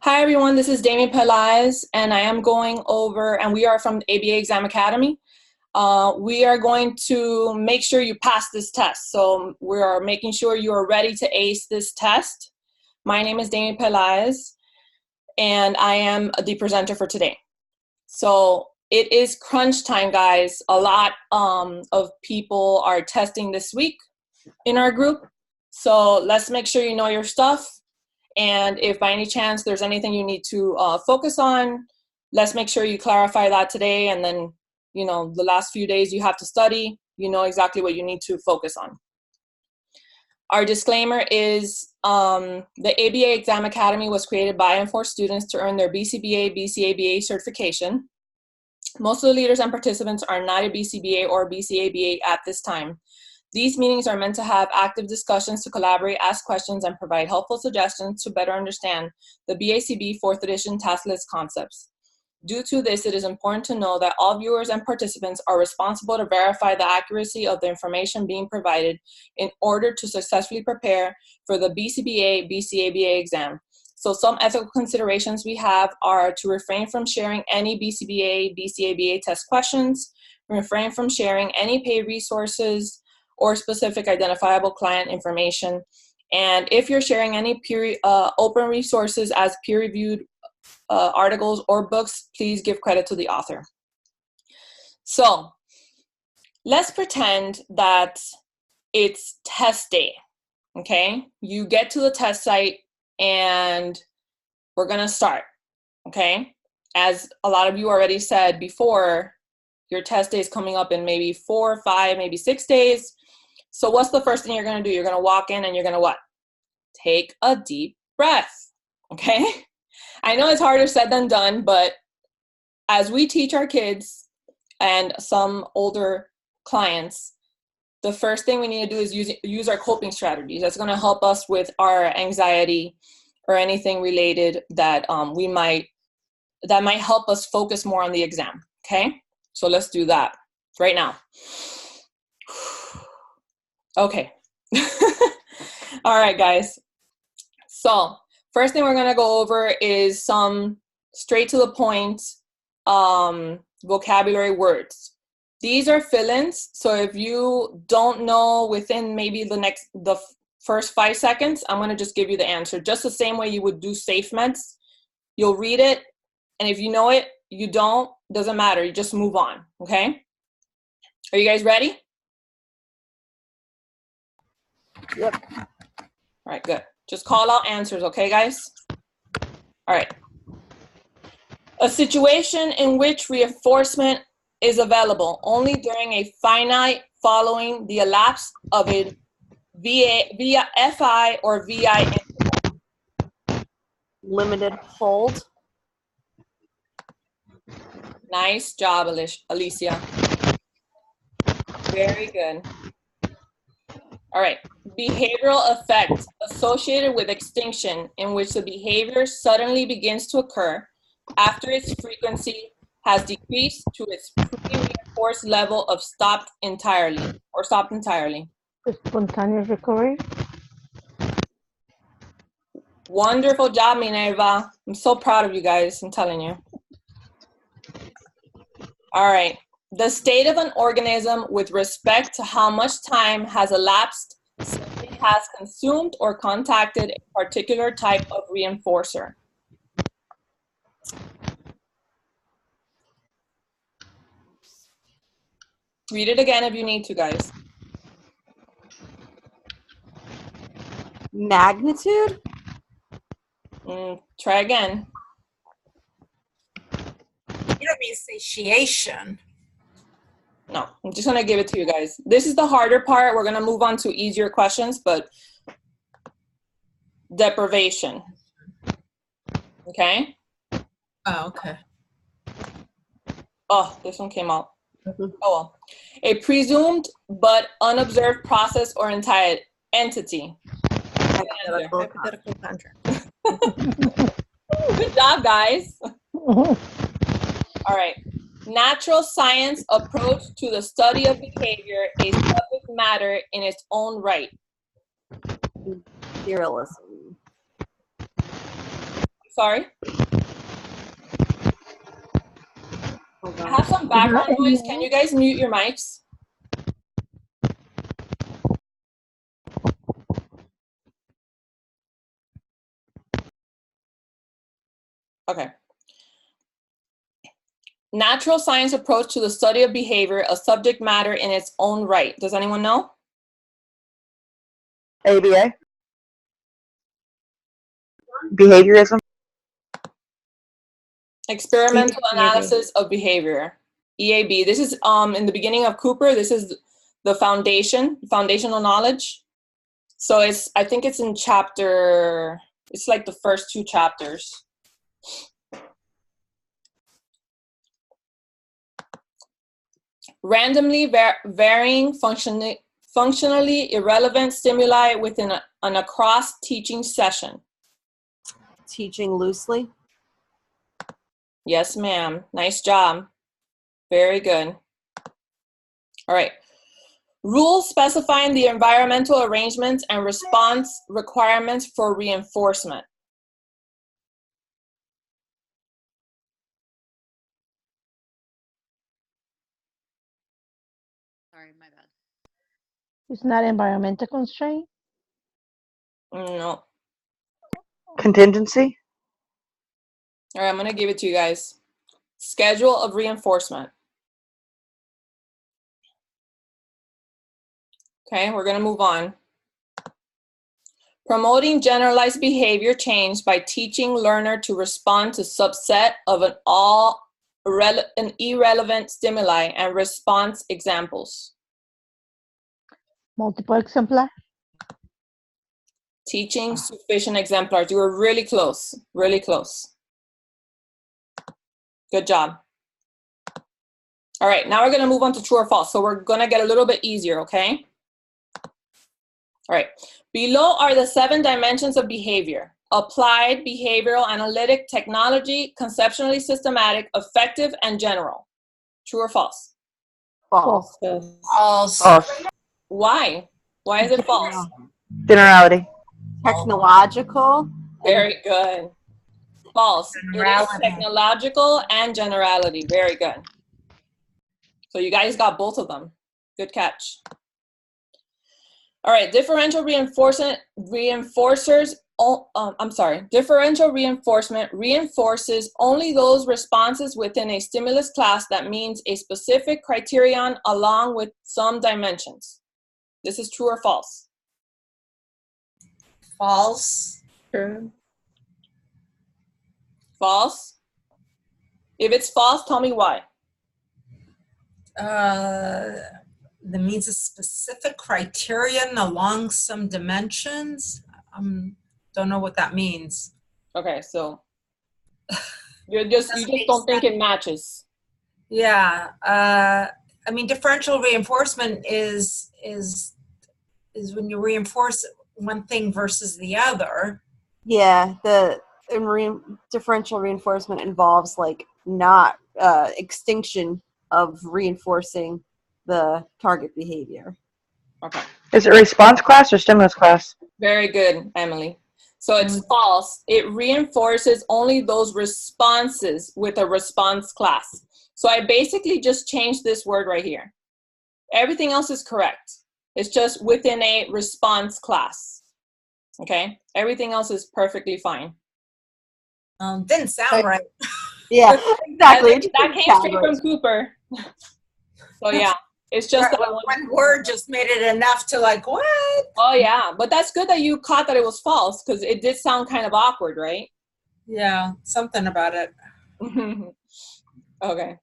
Hi everyone, this is Daymi Pelaez, and I am going over, and we are from the ABA Exam Academy. We are going to make sure you pass this test. So we are making sure you are ready to ace this test. My name is Daymi Pelaez, and I am the presenter for today. So it is crunch time, guys. A lot of people are testing this week in our group. So let's make sure you know your stuff. And if by any chance there's anything you need to focus on, let's make sure you clarify that today. And then, you know, the last few days you have to study, you know exactly what you need to focus on. Our disclaimer is the ABA Exam Academy was created by and for students to earn their BCBA, BCABA certification. Most of the leaders and participants are not a BCBA or BCABA at this time. These meetings are meant to have active discussions to collaborate, ask questions, and provide helpful suggestions to better understand the BACB 4th edition task list concepts. Due to this, it is important to know that all viewers and participants are responsible to verify the accuracy of the information being provided in order to successfully prepare for the BCBA, BCABA exam. So some ethical considerations we have are to refrain from sharing any BCBA, BCABA test questions, refrain from sharing any paid resources, or specific identifiable client information. And if you're sharing any open resources as peer-reviewed articles or books, please give credit to the author. So let's pretend that it's test day, okay? You get to the test site and we're gonna start, okay? As a lot of you already said before, your test day is coming up in maybe 4, 5, maybe 6 days. So what's the first thing you're gonna do? You're gonna walk in and you're gonna what? Take a deep breath, okay? I know it's harder said than done, but as we teach our kids and some older clients, the first thing we need to do is use our coping strategies. That's gonna help us with our anxiety or anything related that that might help us focus more on the exam, okay? So let's do that right now. Okay. All right, guys. So first thing we're going to go over is some straight to the point vocabulary words. These are fill-ins. So if you don't know within maybe the first 5 seconds, I'm going to just give you the answer. Just the same way you would do safe meds. You'll read it. And if you know it, you don't, doesn't matter. You just move on. Okay. Are you guys ready? Yep. All right, good. Just call out answers, okay, guys? All right. A situation in which reinforcement is available only during a finite following the elapse of a via FI or VI interval. Limited hold. Nice job, Alicia. Very good. All right. Behavioral effects associated with extinction in which the behavior suddenly begins to occur after its frequency has decreased to its pre-reinforced level of stopped entirely. Spontaneous recovery. Wonderful job, Minerva. I'm so proud of you guys, I'm telling you. All right. The state of an organism with respect to how much time has elapsed since it has consumed or contacted a particular type of reinforcer. Read it again if you need to, guys. Magnitude. Try again. You don't mean satiation. No, I'm just gonna give it to you guys. This is the harder part. We're gonna move on to easier questions, but deprivation. Okay? Oh, okay. Oh, this one came out. Oh well. A presumed but unobserved process or entity. Hypothetical contract. Good job, guys. All right. Natural science approach to the study of behavior, a subject matter in its own right. Materialism. Sorry? Hold I on. have some background noise. Can you guys mute your mics? Okay. Natural science approach to the study of behavior, a subject matter in its own right. Does anyone know? ABA. Behaviorism. Experimental EAB. analysis of behavior. EAB. This is in the beginning of Cooper. This is the foundational knowledge. So I think it's in chapter, it's like the first 2 chapters. Randomly varying functionally irrelevant stimuli within an across teaching session. Teaching loosely. Yes, ma'am. Nice job. Very good. All right. Rules specifying the environmental arrangements and response requirements for reinforcement. Sorry, my bad. It's not environmental constraint. No. Contingency. All right, I'm going to give it to you guys. Schedule of reinforcement. Okay, we're going to move on. Promoting generalized behavior change by teaching learner to respond to subset of an irrelevant stimuli and response examples. Multiple exemplar. Teaching sufficient exemplars. You were really close, really close. Good job. All right, now we're going to move on to true or false. So we're going to get a little bit easier, okay? All right, below are the 7 dimensions of behavior: applied, behavioral, analytic, technology, conceptually systematic, effective, and general. True or false? False. Also, False. Why? Why is it false? Generality. Technological. Very good. False. It is Generality. technological and generality. Very good. So you guys got both of them. Good catch. All right, differential reinforcement reinforces only those responses within a stimulus class that means a specific criterion along with some dimensions. This is true or false? false. True. False? If it's false, tell me why. That means a specific criterion along some dimensions. Don't know what that means. Okay, so you just don't think it matches. Yeah. I mean, differential reinforcement is when you reinforce one thing versus the other. Yeah, differential reinforcement involves like not extinction of reinforcing the target behavior. Okay. Is it response class or stimulus class? Very good, Emily. So it's false. It reinforces only those responses with a response class. So I basically just changed this word right here. Everything else is correct. It's just within a response class. Okay? Everything else is perfectly fine. Didn't sound right. Yeah, exactly. That came straight from Cooper. So yeah, it's just that One word just made it enough to like, what? Oh yeah, but that's good that you caught that it was false, because it did sound kind of awkward, right? Yeah, something about it. Okay.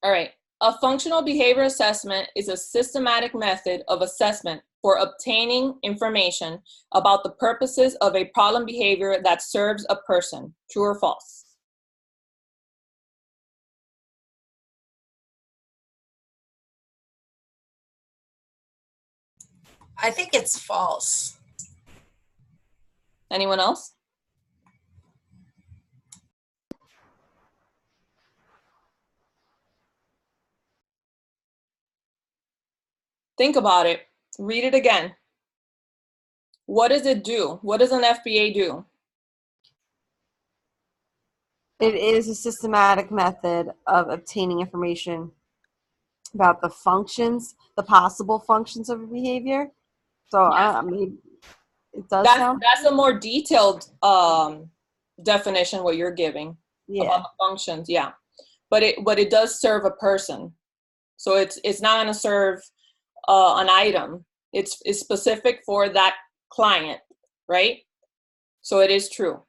All right. A functional behavior assessment is a systematic method of assessment for obtaining information about the purposes of a problem behavior that serves a person. True or false? I think it's false. Anyone else? Think about it. Read it again. What does it do? What does an FBA do? It is a systematic method of obtaining information about the functions, the possible functions of a behavior. So, I mean, it does sound... That's a more detailed definition what you're giving about the functions, yeah. But it does serve a person. So it's not going to serve an item. It's specific for that client, right? So it is true.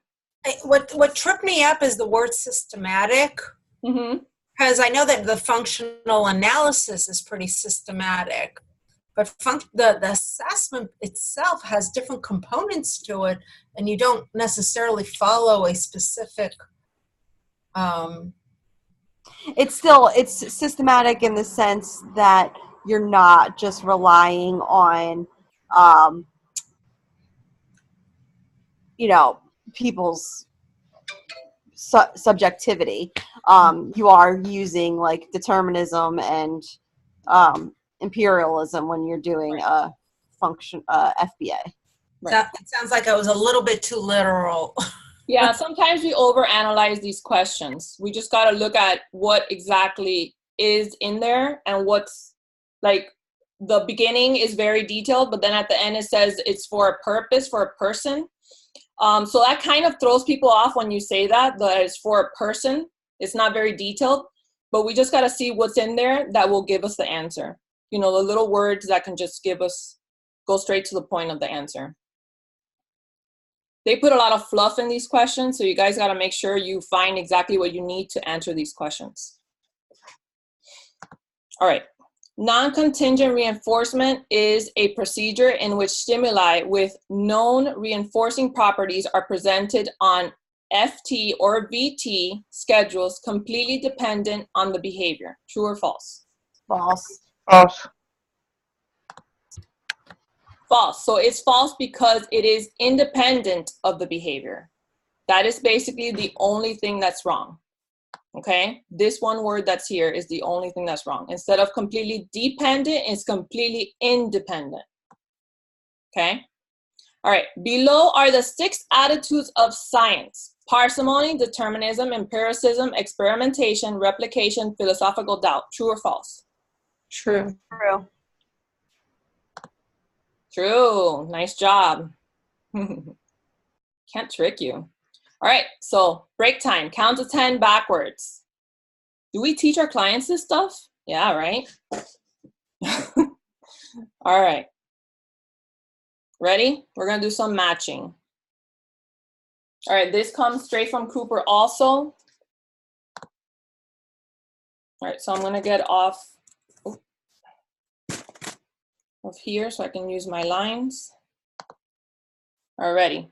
What tripped me up is the word systematic, because I know that the functional analysis is pretty systematic, but the assessment itself has different components to it, and you don't necessarily follow a specific. It's systematic in the sense that you're not just relying on, people's subjectivity. You are using like determinism and imperialism when you're doing a function FBA. Right. It sounds like I was a little bit too literal. Yeah, sometimes we overanalyze these questions. We just got to look at what exactly is in there, and what's like the beginning is very detailed, but then at the end it says it's for a purpose, for a person. So that kind of throws people off when you say that it's for a person. It's not very detailed, but we just got to see what's in there that will give us the answer. The little words that can just go straight to the point of the answer. They put a lot of fluff in these questions, so you guys got to make sure you find exactly what you need to answer these questions. All right. Non-contingent reinforcement is a procedure in which stimuli with known reinforcing properties are presented on FT or VT schedules completely dependent on the behavior. True or false? False. False. False. So it's false because it is independent of the behavior. That is basically the only thing that's wrong. Okay? This one word that's here is the only thing that's wrong. Instead of completely dependent, it's completely independent. Okay? All right. Below are the 6 attitudes of science: parsimony, determinism, empiricism, experimentation, replication, philosophical doubt. True or false? True. True. True. Nice job. Can't trick you. All right. So break time. Count to 10 backwards. Do we teach our clients this stuff? Yeah, right? All right. Ready? We're going to do some matching. All right. This comes straight from Cooper also. All right. So I'm going to get off of here so I can use my lines. All right, ready.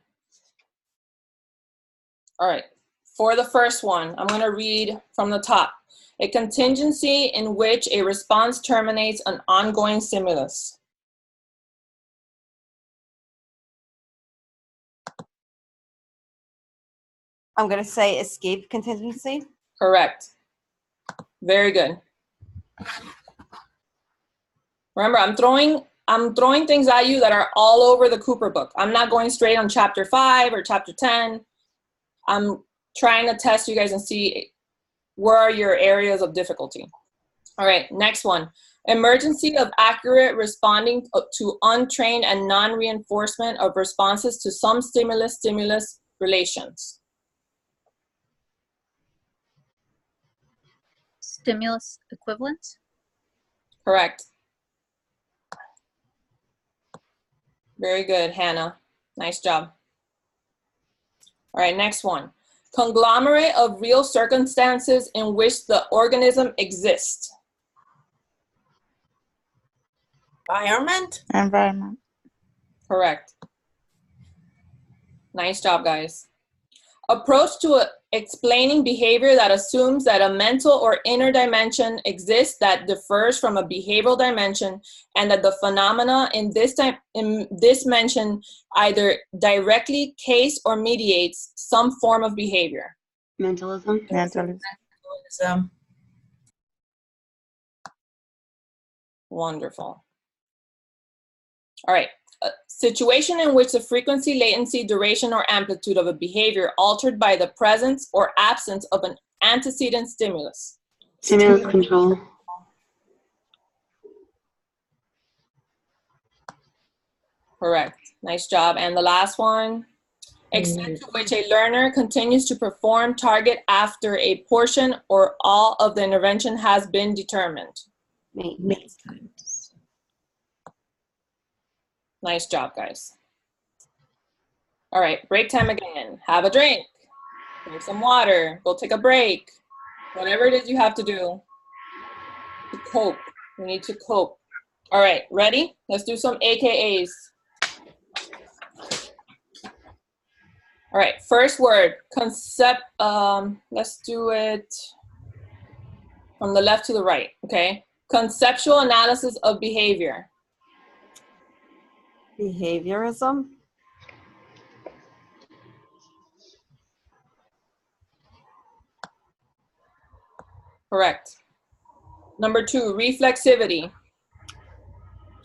All right, for the first one, I'm gonna read from the top. A contingency in which a response terminates an ongoing stimulus. I'm gonna say escape contingency. Correct. Very good. Remember, I'm throwing things at you that are all over the Cooper book. I'm not going straight on chapter 5 or chapter 10. I'm trying to test you guys and see where are your areas of difficulty. All right, next one. Emergency of accurate responding to untrained and non-reinforcement of responses to some stimulus-stimulus relations. Stimulus equivalence? Correct. Very good, Hannah. Nice job. All right, next one. Conglomerate of real circumstances in which the organism exists. Environment? Environment. Correct. Nice job, guys. Approach to explaining behavior that assumes that a mental or inner dimension exists that differs from a behavioral dimension, and that the phenomena in this mention either directly case or mediates some form of behavior. Mentalism. Mentalism. Wonderful. All right. a situation in which the frequency, latency, duration, or amplitude of a behavior altered by the presence or absence of an antecedent stimulus. Stimulus control. Correct. Nice job. And the last one, extent to which a learner continues to perform target after a portion or all of the intervention has been determined. Maintenance. Nice job, guys. All right, break time again. Have a drink, drink some water, go take a break. Whatever it is you have to do to cope. We need to cope. All right, ready? Let's do some AKAs. All right, first word, concept. Let's do it from the left to the right, okay? Conceptual analysis of behavior. Behaviorism. Correct. Number 2, reflexivity.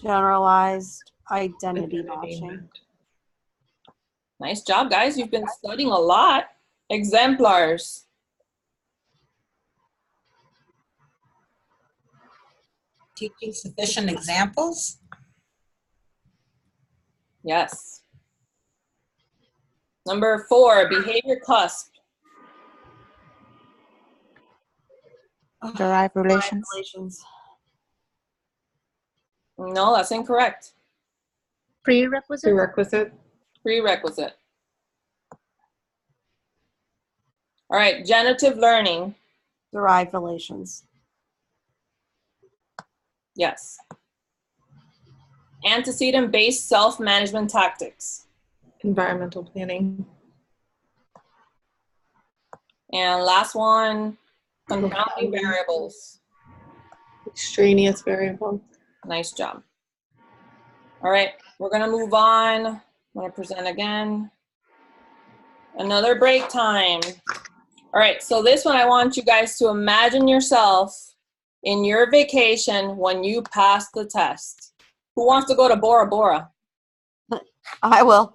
Generalized identity matching. Nice job, guys. You've been studying a lot. Exemplars. Teaching sufficient examples. Yes. Number 4, behavior cusp. Derived relations. No, that's incorrect. Prerequisite. Prerequisite. Prerequisite. All right, generative learning. Derived relations. Yes. Antecedent-based self-management tactics. Environmental planning. And last one, confounding variables. Extraneous variable. Nice job. All right, we're gonna move on. I'm gonna present again. Another break time. All right, so this one I want you guys to imagine yourself in your vacation when you pass the test. Who wants to go to Bora Bora? I will.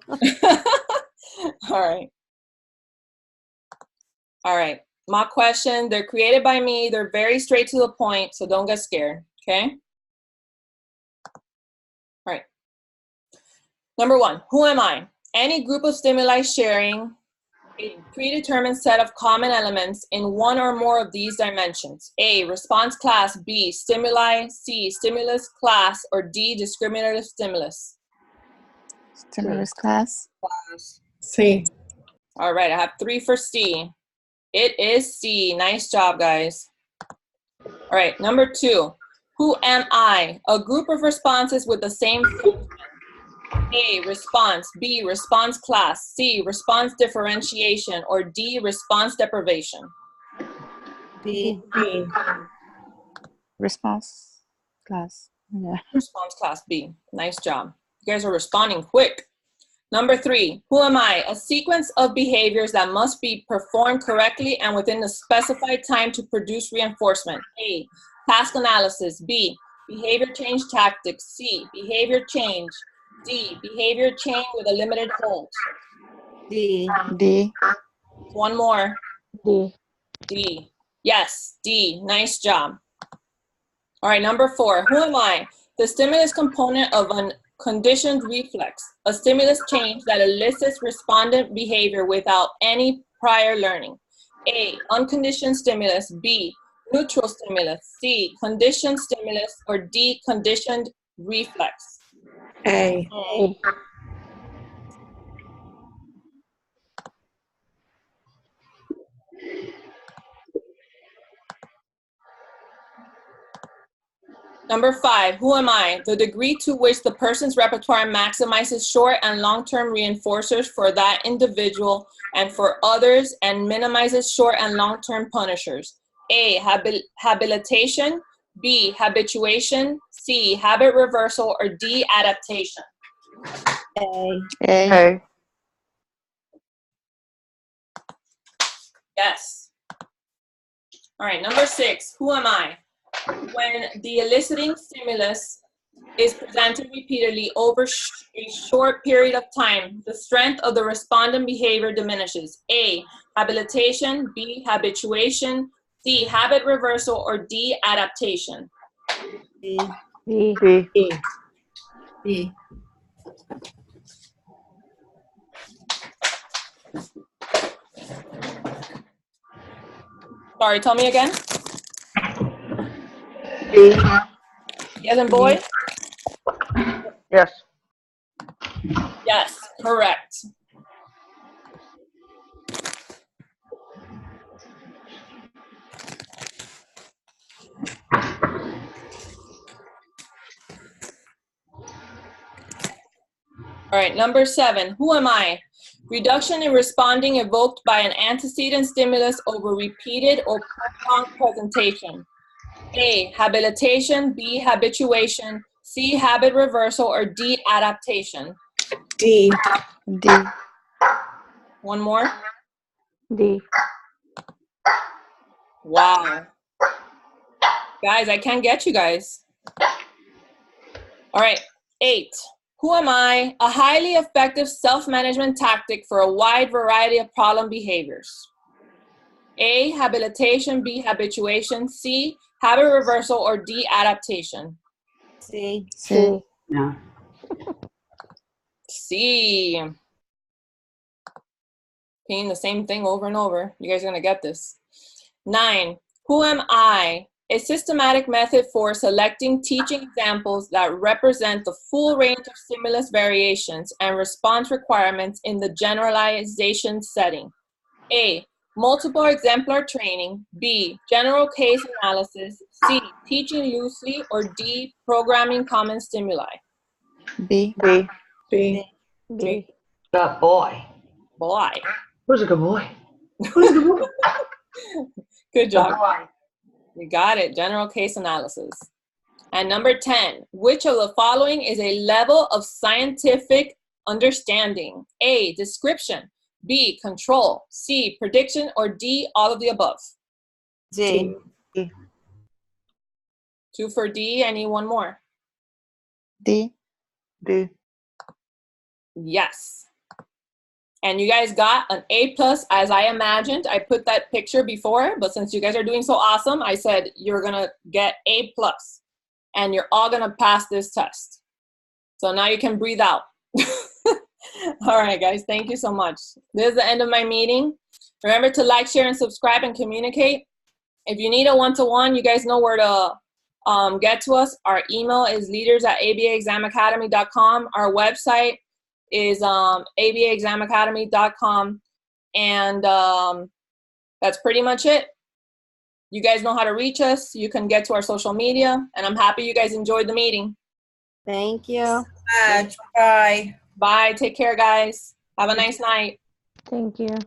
All right. All right, my question, they're created by me. They're very straight to the point, so don't get scared, okay? All right. Number 1, who am I? Any group of stimuli sharing a predetermined set of common elements in one or more of these dimensions. A, response class. B, stimuli. C, stimulus class. Or D, discriminative stimulus. Stimulus class. C. All right, I have 3 for C. It is C. Nice job, guys. All right, number 2. Who am I? A group of responses with the same function. A, response. B, response class. C, response differentiation. Or D, response deprivation. B. B. Response class. Yeah. Response class B. Nice job. You guys are responding quick. Number 3, who am I? A sequence of behaviors that must be performed correctly and within the specified time to produce reinforcement. A, task analysis. B, behavior change tactics. C, behavior change. D, behavior chain with a limited hold. D. D. One more. D. D. Yes, D. Nice job. All right, number 4. Who am I? The stimulus component of an conditioned reflex, a stimulus change that elicits respondent behavior without any prior learning. A, unconditioned stimulus. B, neutral stimulus. C, conditioned stimulus. Or D, conditioned reflex. A. A. Number 5, who am I? The degree to which the person's repertoire maximizes short and long-term reinforcers for that individual and for others and minimizes short and long-term punishers. A, habilitation. B, habituation. C, habit reversal. Or D, adaptation. A. A. Yes. All right, number 6, who am I? When the eliciting stimulus is presented repeatedly over a short period of time, the strength of the respondent behavior diminishes. A, habilitation, B, habituation, C, habit reversal, or D, adaptation. B. B. B. B. B. Sorry, tell me again. B. Yes, and boy? Yes. Yes, correct. All right, number 7, who am I? Reduction in responding evoked by an antecedent stimulus over repeated or prolonged presentation. A, habilitation, B, habituation, C, habit reversal, or D, adaptation. D. D. One more. D. Wow. Guys, I can't get you guys. All right, 8. Who am I? A highly effective self-management tactic for a wide variety of problem behaviors. A, habilitation, B, habituation, C, habit reversal, or D, adaptation. C. C. No. C. Repeating the same thing over and over. You guys are gonna get this. 9, who am I? A systematic method for selecting teaching examples that represent the full range of stimulus variations and response requirements in the generalization setting. A, multiple exemplar training, B, general case analysis, C, teaching loosely, or D, programming common stimuli. B. B. B. B. Good boy. Boy, Who's a good boy? Who's a good boy? good Good job. boy. You got it, general case analysis. And number 10, which of the following is a level of scientific understanding? A, description, B, control, C, prediction, or D, all of the above? D. 2 for D, I need one more. D. D. Yes. And you guys got an A+, as I imagined. I put that picture before, but since you guys are doing so awesome, I said you're gonna get A+, and you're all gonna pass this test. So now you can breathe out. All right, guys, thank you so much. This is the end of my meeting. Remember to like, share, and subscribe and communicate. If you need a one-to-one, you guys know where to get to us. Our email is leaders@abaexamacademy.com. Our website is abaexamacademy.com. And that's pretty much it. You guys know how to reach us. You can get to our social media. And I'm happy you guys enjoyed the meeting. Thank you. Bye. Bye. Take care, guys. Have a nice night. Thank you.